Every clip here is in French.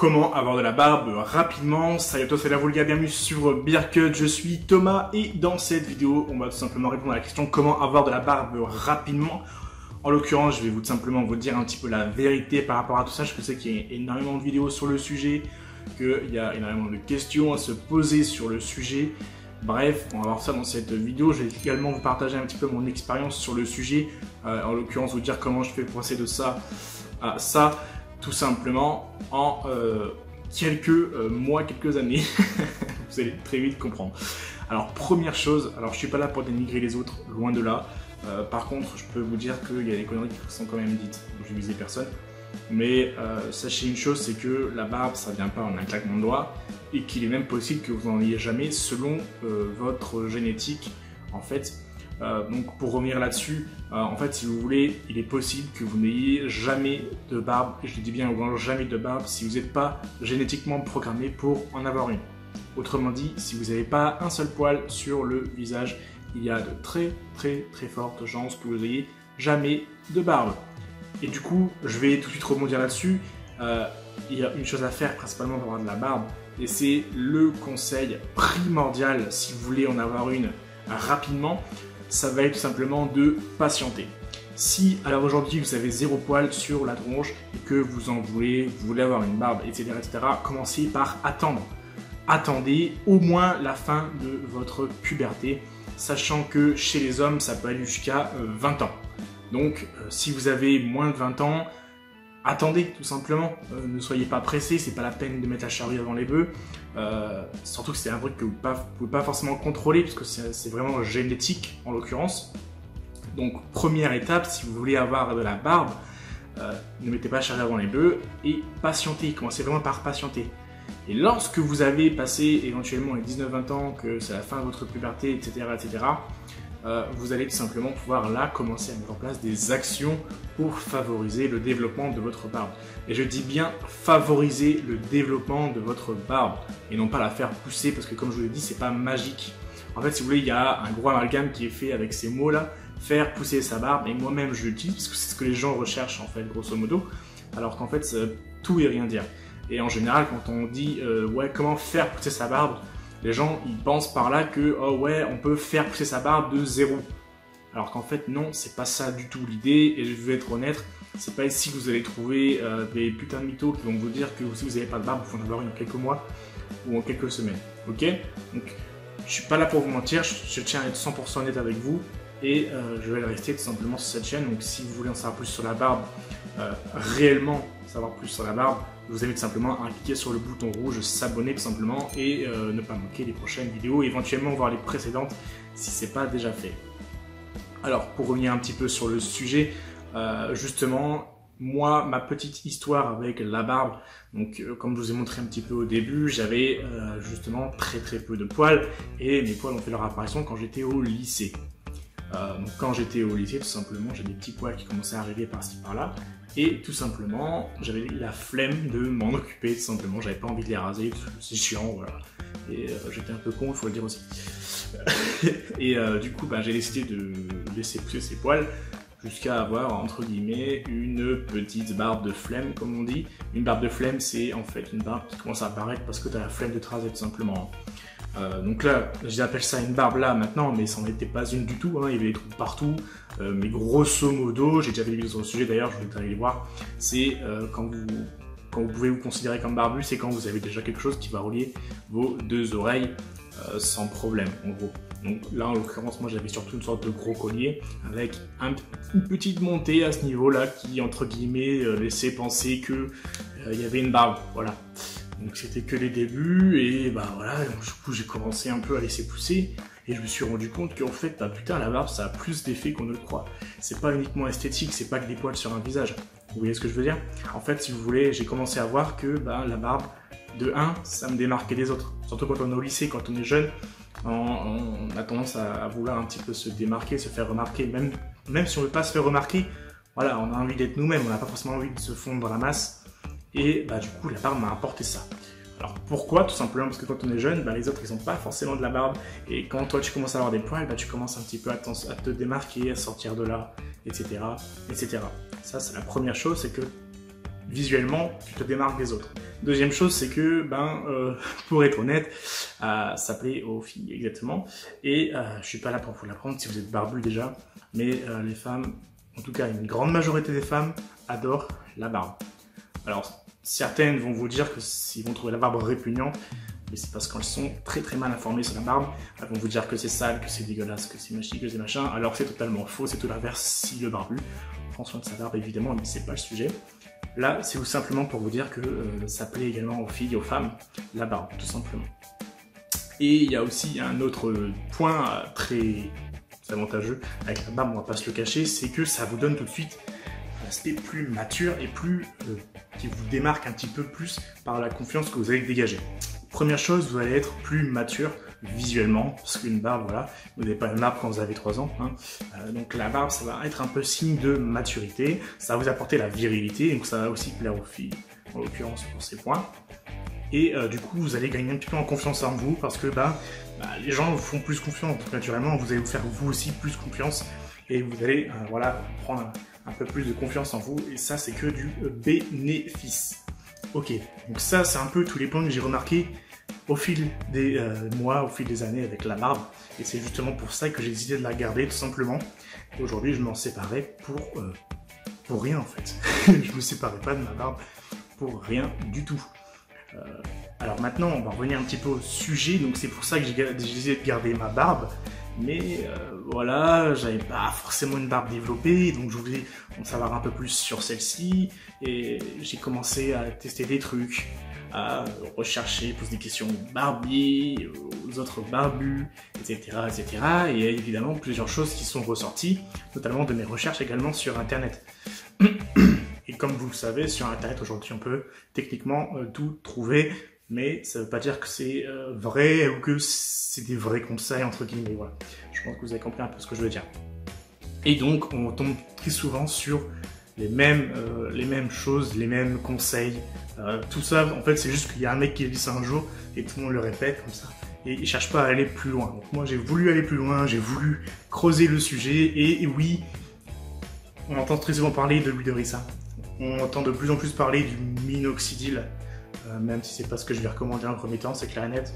Comment avoir de la barbe rapidement? Salut à toi, c'est la Volga, bienvenue sur Beardcut, je suis Thomas et dans cette vidéo, on va tout simplement répondre à la question comment avoir de la barbe rapidement. En l'occurrence, je vais tout simplement vous dire un petit peu la vérité par rapport à tout ça. Je sais qu'il y a énormément de vidéos sur le sujet, qu'il y a énormément de questions à se poser sur le sujet. Bref, on va voir ça dans cette vidéo. Je vais également vous partager un petit peu mon expérience sur le sujet. En l'occurrence, vous dire comment je fais pour passer de ça à ça, tout simplement en quelques mois, quelques années. Vous allez très vite comprendre. Alors, première chose, alors je suis pas là pour dénigrer les autres, loin de là. Par contre, je peux vous dire qu'il y a des conneries qui sont quand même dites. Je vais viser personne. Mais sachez une chose, c'est que la barbe, ça vient pas en un claquement de doigts et qu'il est même possible que vous n'en ayez jamais selon votre génétique. En fait, donc pour revenir là-dessus, en fait, si vous voulez, il est possible que vous n'ayez jamais de barbe. Et je le dis bien, jamais de barbe si vous n'êtes pas génétiquement programmé pour en avoir une. Autrement dit, si vous n'avez pas un seul poil sur le visage, il y a de très fortes chances que vous ayez jamais de barbe. Et du coup, je vais tout de suite rebondir là-dessus. Il y a une chose à faire principalement pour avoir de la barbe, et c'est le conseil primordial si vous voulez en avoir une rapidement, ça va être tout simplement de patienter. Si alors aujourd'hui vous avez zéro poil sur la tronche et que vous voulez avoir une barbe, etc., commencez par attendre. Attendez au moins la fin de votre puberté, sachant que chez les hommes, ça peut aller jusqu'à 20 ans. Donc, si vous avez moins de 20 ans, attendez tout simplement. Ne soyez pas pressés, c'est pas la peine de mettre la charrue avant les bœufs. Surtout que c'est un truc que vous ne pouvez pas forcément contrôler, puisque c'est vraiment génétique en l'occurrence. Donc, première étape, si vous voulez avoir de la barbe, ne mettez pas la charrue avant les bœufs et patientez. Commencez vraiment par patienter. Et lorsque vous avez passé éventuellement les 19-20 ans, que c'est la fin de votre puberté, etc., vous allez tout simplement pouvoir là commencer à mettre en place des actions pour favoriser le développement de votre barbe. Et je dis bien favoriser le développement de votre barbe et non pas la faire pousser, parce que comme je vous l'ai dit, c'est pas magique. En fait, si vous voulez, il y a un gros amalgame qui est fait avec ces mots-là, faire pousser sa barbe, et moi-même je l'utilise parce que c'est ce que les gens recherchent en fait, grosso modo, alors qu'en fait, tout et rien dire. Et en général, quand on dit ouais, comment faire pousser sa barbe, les gens ils pensent par là que oh ouais, on peut faire pousser sa barbe de zéro. Alors qu'en fait non, c'est pas ça du tout l'idée. Et je vais être honnête, c'est pas ici que vous allez trouver des putains de mythos qui vont vous dire que si vous n'avez pas de barbe, vous pouvez en avoir une en quelques mois ou en quelques semaines. Ok? Donc je suis pas là pour vous mentir, je tiens à être 100% honnête avec vous et je vais le rester tout simplement sur cette chaîne. Donc si vous voulez en savoir plus sur la barbe, réellement savoir plus sur la barbe, je vous invite simplement à cliquer sur le bouton rouge s'abonner tout simplement et ne pas manquer les prochaines vidéos, éventuellement voir les précédentes si ce n'est pas déjà fait. Alors pour revenir un petit peu sur le sujet, justement, moi ma petite histoire avec la barbe, donc comme je vous ai montré un petit peu au début, j'avais justement très peu de poils et mes poils ont fait leur apparition quand j'étais au lycée. Donc quand j'étais au lycée, tout simplement, j'ai des petits poils qui commençaient à arriver par-ci par-là. Et tout simplement, j'avais la flemme de m'en occuper, tout simplement. J'avais pas envie de les raser, c'est chiant, voilà. Et j'étais un peu con, il faut le dire aussi. Et du coup, j'ai décidé de laisser pousser ces poils jusqu'à avoir, entre guillemets, une petite barbe de flemme, comme on dit. Une barbe de flemme, c'est en fait une barbe qui commence à apparaître parce que tu as la flemme de te raser, tout simplement. Donc là, j'appelle ça une barbe là maintenant, mais ça n'en était pas une du tout, hein. Il y avait des trous partout, mais grosso modo, j'ai déjà fait des vidéos sur le sujet d'ailleurs, je vous invite à aller les voir, c'est quand vous pouvez vous considérer comme barbu, c'est quand vous avez déjà quelque chose qui va relier vos deux oreilles sans problème, en gros. Donc là, en l'occurrence, moi j'avais surtout une sorte de gros collier avec une petite montée à ce niveau-là qui, entre guillemets, laissait penser que il y avait une barbe, voilà. Donc c'était que les débuts et voilà, donc, du coup j'ai commencé un peu à laisser pousser et je me suis rendu compte qu'en fait, putain, la barbe ça a plus d'effet qu'on ne le croit. C'est pas uniquement esthétique, c'est pas que des poils sur un visage. Vous voyez ce que je veux dire? En fait, si vous voulez, j'ai commencé à voir que la barbe, de 1, ça me démarquait des autres. Surtout quand on est au lycée, quand on est jeune, on a tendance à vouloir un petit peu se démarquer, se faire remarquer, même si on ne veut pas se faire remarquer, voilà, on a envie d'être nous-mêmes, on n'a pas forcément envie de se fondre dans la masse. Et du coup, la barbe m'a apporté ça. Alors pourquoi? Tout simplement parce que quand on est jeune, les autres ils n'ont pas forcément de la barbe. Et quand toi tu commences à avoir des poils, tu commences un petit peu à te démarquer, à sortir de là, etc. Ça c'est la première chose, c'est que visuellement, tu te démarques des autres. Deuxième chose, c'est que, pour être honnête, ça plaît aux filles, exactement. Et je suis pas là pour vous l'apprendre si vous êtes barbu déjà, mais les femmes, en tout cas une grande majorité des femmes, adorent la barbe. Alors, certaines vont vous dire que s'ils vont trouver la barbe répugnant, mais c'est parce qu'elles sont très mal informées sur la barbe. Elles vont vous dire que c'est sale, que c'est dégueulasse, que c'est machin, que c'est machin, alors c'est totalement faux, c'est tout l'inverse. Si le barbu prend soin de sa barbe, évidemment, mais c'est pas le sujet. Là, c'est tout simplement pour vous dire que ça plaît également aux filles et aux femmes, la barbe, tout simplement. Et il y a aussi un autre point très avantageux avec la barbe, on va pas se le cacher, c'est que ça vous donne tout de suite un aspect plus mature et plus qui vous démarque un petit peu plus par la confiance que vous allez dégager. Première chose, vous allez être plus mature visuellement, parce qu'une barbe, voilà, vous n'avez pas une barbe quand vous avez 3 ans, hein. Donc la barbe, ça va être un peu signe de maturité, ça va vous apporter la virilité, donc ça va aussi plaire aux filles, en l'occurrence pour ces points. Et du coup, vous allez gagner un petit peu en confiance en vous, parce que les gens vous font plus confiance, donc naturellement, vous allez vous faire vous aussi plus confiance, et vous allez voilà, prendre un peu plus de confiance en vous, et ça, c'est que du bénéfice. Ok, donc ça, c'est un peu tous les points que j'ai remarqués au fil des mois, au fil des années avec la barbe. Et c'est justement pour ça que j'ai décidé de la garder, tout simplement. Et aujourd'hui, je m'en séparais pour rien, en fait. Je me séparais pas de ma barbe pour rien du tout. Alors maintenant, on va revenir un petit peu au sujet. Donc c'est pour ça que j'ai décidé de garder ma barbe. Mais voilà, j'avais pas forcément une barbe développée, donc je voulais en savoir un peu plus sur celle-ci, et j'ai commencé à tester des trucs, à rechercher, poser des questions aux barbiers, aux autres barbus, etc., etc. Et il y a évidemment plusieurs choses qui sont ressorties, notamment de mes recherches également sur Internet. Et comme vous le savez, sur Internet aujourd'hui, on peut techniquement tout trouver, mais ça ne veut pas dire que c'est vrai ou que c'est des vrais conseils, entre guillemets, voilà. Je pense que vous avez compris un peu ce que je veux dire. Et donc, on tombe très souvent sur les mêmes choses, les mêmes conseils. Tout ça, en fait, c'est juste qu'il y a un mec qui a dit ça un jour, et tout le monde le répète comme ça. Et il ne cherche pas à aller plus loin. Donc moi, j'ai voulu aller plus loin, j'ai voulu creuser le sujet, et oui, on entend très souvent parler de l'huile de ricin. On entend de plus en plus parler du minoxidil, même si c'est pas ce que je vais recommander en premier temps, c'est clair et net.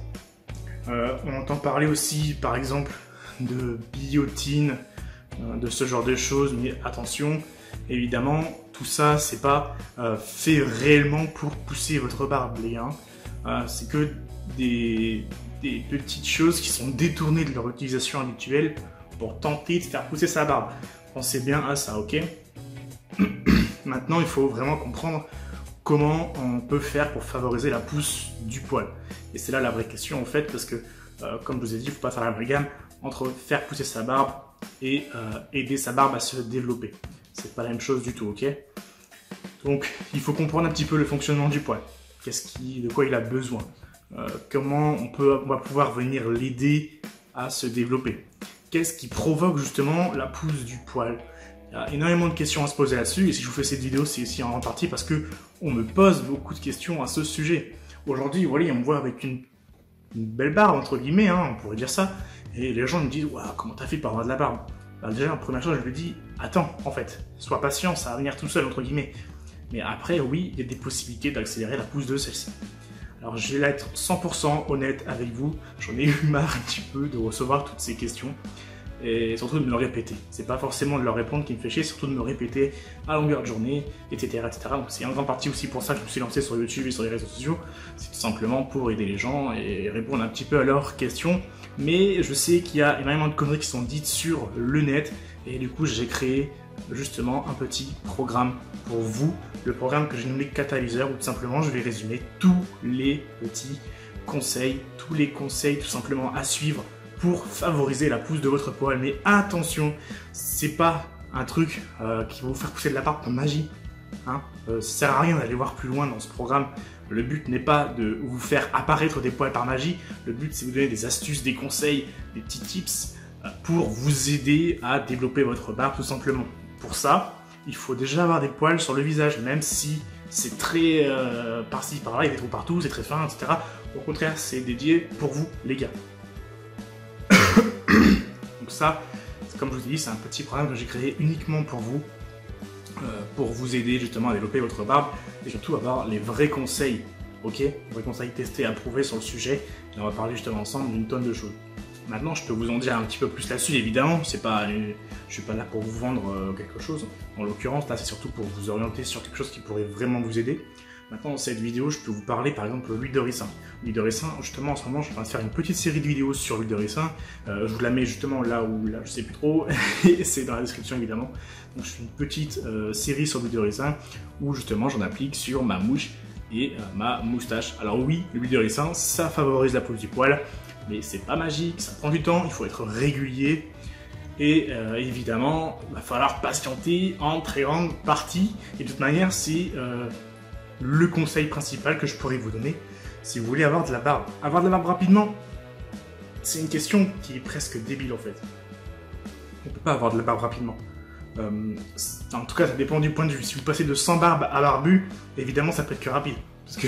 On entend parler aussi, par exemple, de biotine, de ce genre de choses, mais attention, évidemment, tout ça, c'est pas fait réellement pour pousser votre barbe, les gars. C'est que des petites choses qui sont détournées de leur utilisation habituelle pour tenter de faire pousser sa barbe. Pensez bien à ça, ok? Maintenant, il faut vraiment comprendre comment on peut faire pour favoriser la pousse du poil. Et c'est là la vraie question en fait, parce que comme je vous ai dit, il ne faut pas faire l'amalgame entre faire pousser sa barbe et aider sa barbe à se développer. C'est pas la même chose du tout, ok? Donc il faut comprendre un petit peu le fonctionnement du poil. De quoi il a besoin, comment on va pouvoir venir l'aider à se développer. Qu'est-ce qui provoque justement la pousse du poil? Il y a énormément de questions à se poser là-dessus, et si je vous fais cette vidéo, c'est aussi en partie parce que on me pose beaucoup de questions à ce sujet. Aujourd'hui, voilà, on me voit avec une belle barbe, entre guillemets, hein, on pourrait dire ça, et les gens me disent, waouh, comment t'as fait pour avoir de la barbe? Alors déjà, la première chose, je lui dis, attends, en fait, sois patient, ça va venir tout seul, entre guillemets. Mais après, oui, il y a des possibilités d'accélérer la pousse de celle-ci. Alors, je vais être 100% honnête avec vous, j'en ai eu marre un petit peu de recevoir toutes ces questions. Et surtout de me le répéter. C'est pas forcément de leur répondre qui me fait chier, surtout de me répéter à longueur de journée, etc. etc. Donc c'est en grande partie aussi pour ça que je me suis lancé sur YouTube et sur les réseaux sociaux. C'est tout simplement pour aider les gens et répondre un petit peu à leurs questions. Mais je sais qu'il y a énormément de conneries qui sont dites sur le net. Et du coup j'ai créé justement un petit programme pour vous. Le programme que j'ai nommé Catalyseur, où tout simplement je vais résumer tous les petits conseils, tout simplement à suivre pour favoriser la pousse de votre poil. Mais attention, c'est pas un truc qui va vous faire pousser de la barbe par magie. Hein. Ça sert à rien d'aller voir plus loin dans ce programme. Le but n'est pas de vous faire apparaître des poils par magie. Le but, c'est de vous donner des astuces, des conseils, des petits tips pour vous aider à développer votre barbe tout simplement. Pour ça, il faut déjà avoir des poils sur le visage, même si c'est très par-ci par-là, il y a des trous partout, c'est très fin, etc. Au contraire, c'est dédié pour vous, les gars. Donc ça, comme je vous ai dit, c'est un petit programme que j'ai créé uniquement pour vous. pour vous aider justement à développer votre barbe et surtout avoir les vrais conseils, ok, les vrais conseils testés, approuvés sur le sujet. Et on va parler justement ensemble d'une tonne de choses. Maintenant, je peux vous en dire un petit peu plus là-dessus, évidemment. Je suis pas là pour vous vendre quelque chose. En l'occurrence, là, c'est surtout pour vous orienter sur quelque chose qui pourrait vraiment vous aider. Maintenant, dans cette vidéo, je peux vous parler par exemple de l'huile de ricin. L'huile de ricin, justement, en ce moment, je suis en train de faire une petite série de vidéos sur l'huile de ricin. Je vous la mets justement là où je sais plus trop, et c'est dans la description évidemment. Donc, je fais une petite série sur l'huile de ricin où justement j'en applique sur ma mouche et ma moustache. Alors oui, l'huile de ricin, ça favorise la pousse du poil, mais c'est pas magique, ça prend du temps, il faut être régulier. Et évidemment, il va falloir patienter en très grande partie. Et de toute manière, c'est le conseil principal que je pourrais vous donner si vous voulez avoir de la barbe. Avoir de la barbe rapidement, c'est une question qui est presque débile en fait. On ne peut pas avoir de la barbe rapidement. En tout cas, ça dépend du point de vue. Si vous passez de 100 barbes à barbu, évidemment, ça peut être que rapide. Parce que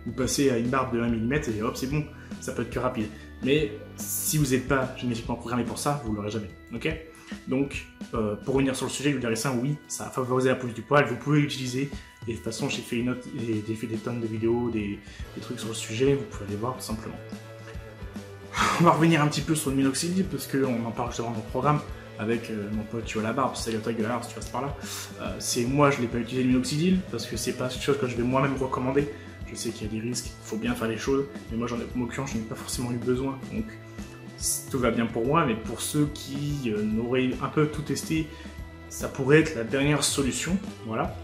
vous passez à une barbe de 1 mm et hop, c'est bon, ça peut être que rapide. Mais si vous n'êtes pas génétiquement programmé pour ça, vous ne l'aurez jamais. Ok? Donc, pour revenir sur le sujet, l'huile de ricin, oui, ça a favorisé la pousse du poil, vous pouvez l'utiliser. Et de toute façon, j'ai fait des tonnes de vidéos, des trucs sur le sujet, vous pouvez aller voir tout simplement. On va revenir un petit peu sur le minoxidil, parce qu'on en parle justement dans le programme, avec mon pote Tu as la barbe, c'est la taille de la barbe si tu passes par là. Moi, je ne l'ai pas utilisé le minoxidil, parce que c'est pas quelque chose que je vais moi-même recommander. Je sais qu'il y a des risques, il faut bien faire les choses, mais moi, en l'occurrence, je n'ai pas forcément eu besoin. Donc, tout va bien pour moi, mais pour ceux qui n'auraient un peu tout testé, ça pourrait être la dernière solution, voilà.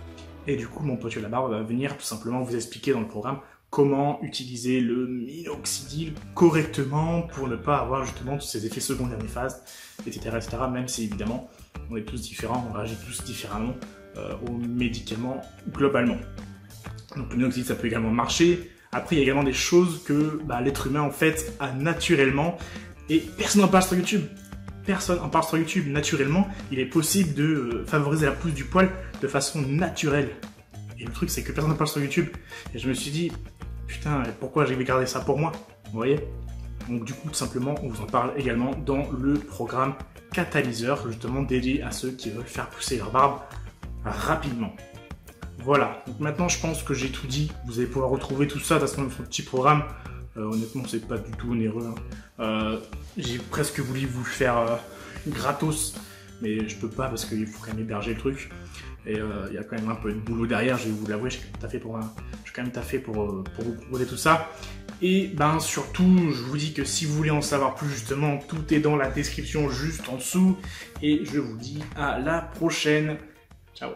Et du coup, mon pote la barbe va venir tout simplement vous expliquer dans le programme comment utiliser le minoxidil correctement pour ne pas avoir justement tous ces effets secondaires néfastes, etc., etc. Même si évidemment, on est tous différents, on réagit tous différemment aux médicaments globalement. Donc le minoxidil, ça peut également marcher. Après, il y a également des choses que l'être humain en fait a naturellement. Et personne n'en parle sur YouTube. Personne n'en parle sur YouTube. Naturellement, il est possible de favoriser la pousse du poil de façon naturelle. Et le truc, c'est que personne n'en parle sur YouTube. Et je me suis dit, putain, pourquoi j'ai gardé ça pour moi? Vous voyez? Donc du coup, tout simplement, on vous en parle également dans le programme Catalyseur, justement dédié à ceux qui veulent faire pousser leur barbe rapidement. Voilà, donc maintenant je pense que j'ai tout dit. Vous allez pouvoir retrouver tout ça dans ce petit programme. Honnêtement, c'est pas du tout onéreux. J'ai presque voulu vous le faire gratos, mais je peux pas parce qu'il faut quand même héberger le truc. Et il y a quand même un peu de boulot derrière, je vais vous l'avouer, j'ai quand même taffé pour vous proposer tout ça. Et surtout, je vous dis que si vous voulez en savoir plus, justement, tout est dans la description juste en dessous. Et je vous dis à la prochaine. Ciao.